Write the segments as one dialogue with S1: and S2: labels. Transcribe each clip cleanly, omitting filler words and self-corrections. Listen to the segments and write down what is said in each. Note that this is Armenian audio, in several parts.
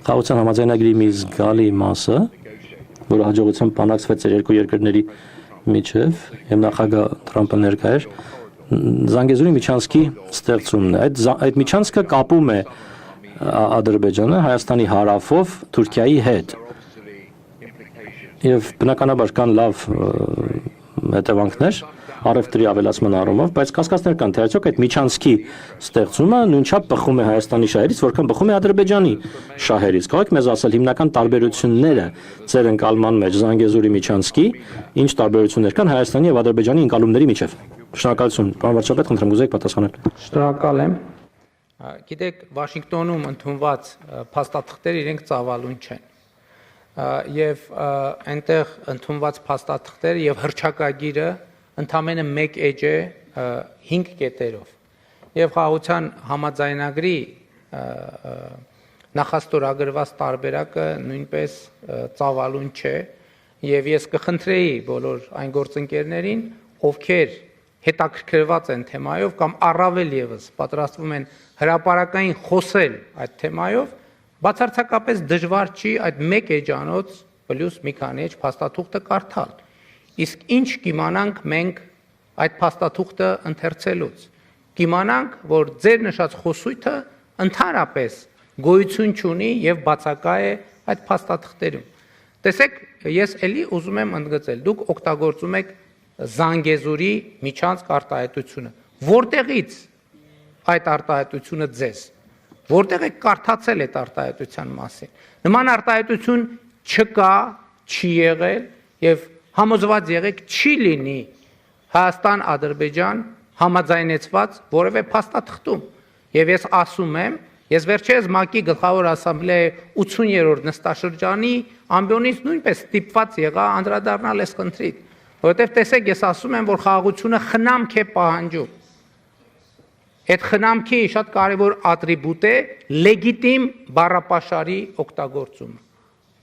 S1: Խաղաղության համաձայնագրի մի զգալի մասը, որը հաջողությամբ բանակցվեց երկու երկրների միջև եւ նախագահ Թրամփը ներկա էր, Զանգեզուրի միջանցքի ստեղծումն է։ Այդ միջանցքը կապում է Ադրբեջանը Հայաստանի հարավով Թուրքիայի հետ։ Եվ բնականաբար կան լավ հետևանքներ առևտրի ավելացման առումով, բայց կասկածներ կան, թե արդյոք այդ միջանցքի ստեղծումը նույնչափ բխում է Հայաստանի շահերից, որքան բխում է Ադրբեջանի շահերից։ Կարող եք մեզ ասել հիմնական տարբերությունները ձեր ընկալման մեջ Զանգեզուրի միջանցքի, ինչ տարբերություններ կան Հայաստանի եւ Ադրբեջանի ընկալումների միջև։ Շնորհակալություն, պարոն վարչապետ, խնդրեմ կուզեիք պատասխանել։
S2: Շնորհակալ եմ։ Գիտեք, Վաշինգտոնում ընդունված փաստաթղթերը իրենք ծավալուն չեն։ Եվ այնտեղ ընդունված փաստաթղթերը եւ հռչակագիրը ընդամենը մեկ էջ է 5 կետերով։ Եվ խաղաղության համաձայնագրի նախաստորագրված տարբերակը նույնպես ծավալուն չէ, եւ ես կխնդրեի բոլոր այն գործընկերներին, ովքեր հետաքրքրված են թեմայով կամ առավել եւս պատրաստվում են հրապարակային խոսել այդ թեմայով, բացարձակապես դժվար չի այդ մեկ էջանոց պլյուս մի քանի էջ փաստաթուղթը կարդալ։ Իսկ ինչ կիմանանք մենք այդ փաստաթուղթը ընթերցելուց։ Կիմանանք, որ ձեր նշած խոսույթը ընդհանրապես գոյություն չունի եւ բացակա է այդ փաստաթղթերում։ Տեսեք, ես էլի ուզում եմ ընդգծել, դուք օգտագործում եք Զանգեզուրի միջանցք արտահայտությունը։ Որտեղից այդ արտահայտությունը ձեզ։ Որտեղ եք կարդացել այդ արտահայտության մասին։ Նման արտահայտություն չկա, չի եղել եւ համոզված եղեք չի լինի Հայաստան-Ադրբեջան համաձայնեցված որևէ փաստաթղթում։ Եվ ես ասում եմ, ես վերջերս ՄԱԿ-ի գլխավոր ասամբլեայի 80-րդ նստաշրջանի ամբիոնից նույնպես ստիպված եղա անդրադառնալ այս խնդրին, որովհետեւ տեսեք, ես ասում եմ, որ խաղաղությունը խնամք է պահանջում։ Այդ խնամքի շատ կարևոր ատրիբուտ է լեգիտիմ բառապաշարի օգտագործումը։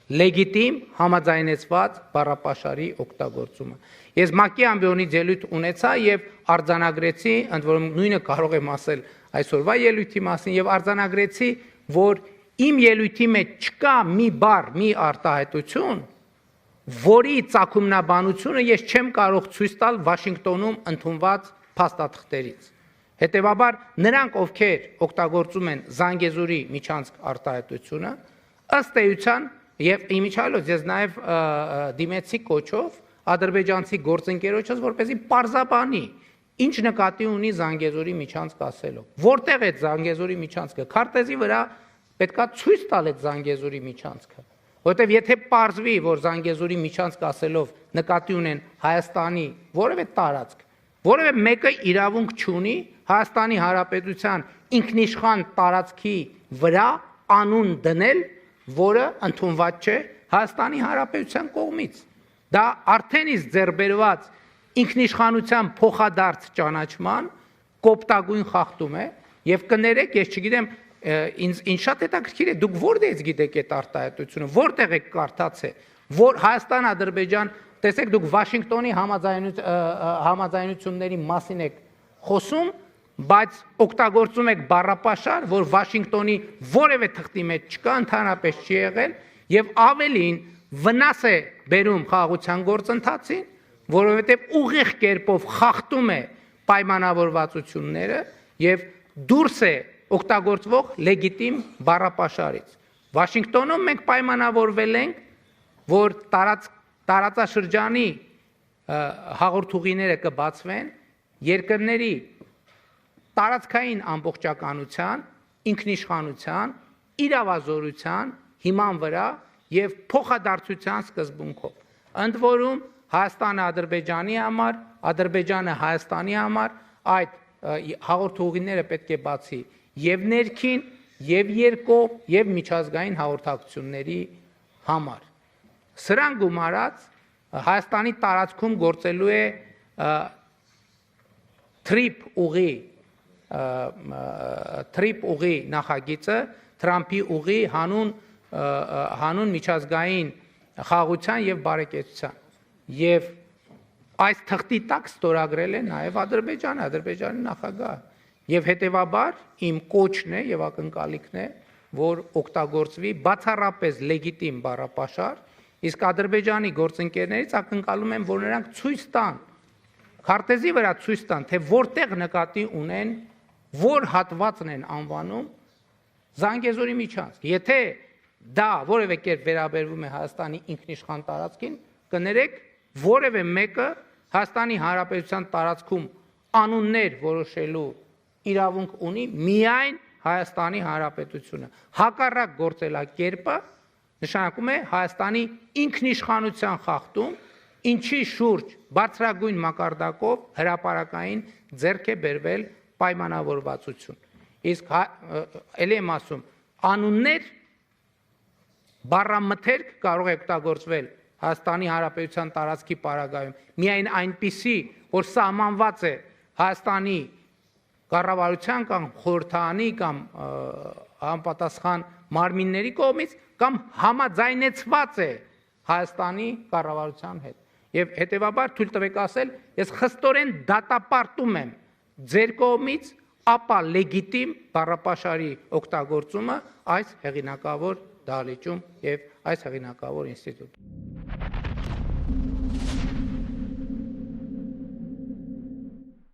S2: Լեգիտիմ համաձայնեցված բառապաշարի օգտագործումը։ Ես ՄԱԿ-ի ամբիոնից ելույթ ունեցա եւ արձանագրեցի, ընդ որում նույնը կարող եմ ասել այսօրվա ելույթի մասին եւ արձանագրեցի, որ իմ ելույթի մեջ չկա մի բառ, մի արտահայտություն, որի ծագումնաբանությունը ես չեմ կարող ցույց տալ Վաշինգտոնում ընդունված փաստաթղթերից։ Հետևաբար նրանք, ովքեր օգտագործում են Զանգեզուրի միջանցք արտահայտությունը, ըստ էության եւ իմիջիալոց ես նաեւ դիմեցի կոչով ադրբեջանցի գործընկերոջս, որպեսզի պարզաբանի, ինչ նկատի ունի Զանգեզուրի միջանցք ասելով։ Որտեղ է Զանգեզուրի միջանցքը։ Քարտեզի վրա պետքա ցույց տալ այդ Զանգեզուրի միջանցքը։ Որտեւ եթե պարզվի, որ Զանգեզուրի միջանցք ասելով նկատի ունեն Հայաստանի որևէ տարածք, որևէ մեկը իրավունք չունի Հայաստանի Հանրապետության ինքնիշխան տարածքի վրա անուն դնել, որը ընդունված չէ Հայաստանի Հանրապետության կողմից։ Դա արդեն իսկ ձեռբերված ինքնիշխանության փոխադարձ ճանաչման կոպտագույն խախտում է եւ կներեք, ես չգիտեմ, ինձ շատ հետաքրքիր է, դուք որտեղից գիտեք այդ արտահայտությունը, որտեղ եք կարդացել, որ Հայաստան-Ադրբեջան, տեսեք, դուք Վաշինգտոնի համաձայնությունների մասին եք խոսում, բայց օգտագործում եք բառապաշար, որ Վաշինգտոնի որևէ թղթի մեջ չկա, ընդհանրապես չի եղել եւ ավելին վնաս է բերում խաղաղության գործընթացին, որովհետեւ ուղիղ կերպով խախտում է պայմանավորվածությունները եւ դուրս է օգտագործվող լեգիտիմ բառապաշարից։ Վաշինգտոնում մենք պայմանավորվել ենք, որ տարածաշրջանի հաղորդուղիները կբացվեն երկրների տարածքային ամբողջականության, ինքնիշխանության, իրավազորության հիման վրա եւ փոխադարձության սկզբունքով։ Ընդ որում Հայաստանը Ադրբեջանի համար, Ադրբեջանը Հայաստանի համար այդ հաղորդուղիները պետք է բացի եւ ներքին, եւ երկկողմ, եւ միջազգային հաղորդակցությունների համար։ Սրան գումարած Հայաստանի տարածքում գործելու է թրիփ ուղի նախագիծը, Թրամփի ուղի հանուն միջազգային խաղաղության եւ բարեկեցության։ Եվ այս թղթի տակ ստորագրել է նաեւ Ադրբեջանի նախագահը։ Եվ հետեւաբար իմ կոչն է եւ ակնկալիքն է, որ օգտագործվի բացառապես լեգիտիմ բառապաշար, իսկ Ադրբեջանի գործընկերներից ակնկալում եմ, որ նրանք ցույց տան, քարտեզի վրա ցույց տան, թե որտեղ նկատի ունեն, որ հատվածն են անվանում Զանգեզուրի միջանցք։ Եթե դա որևէ կերպ վերաբերվում է Հայաստանի ինքնիշխան տարածքին, կներեք, որևէ մեկը Հայաստանի Հանրապետության տարածքում անուններ որոշելու իրավունք ունի միայն Հայաստանի Հանրապետությունը։ Հակառակ գործելակերպը նշանակում է Հայաստանի ինքնիշխանության խախտում, ինչի շուրջ բարձրագույն մակարդակով հրապարակային ձեռք է բերվել պայմանավորվածություն։ Իսկ ելի եմ ասում, անուններ բառամթերք կարող է օգտագործվել Հայաստանի Հանրապետության տարածքի պարագայում միայն այնպիսի, որ սահմանված է Հայաստանի կառավարության կամ խորհրդարանի կամ համապատասխան մարմինների կողմից կամ համաձայնեցված է Հայաստանի կառավարության հետ։ Եվ հետևաբար թույլ տվեք ասել, ես խստորեն դատապարտում եմ ձեր կողմից ապա լեգիտիմ բառապաշարի օգտագործումը այս հեղինակավոր դահլիճում եւ այս հեղինակավոր ինստիտուտում։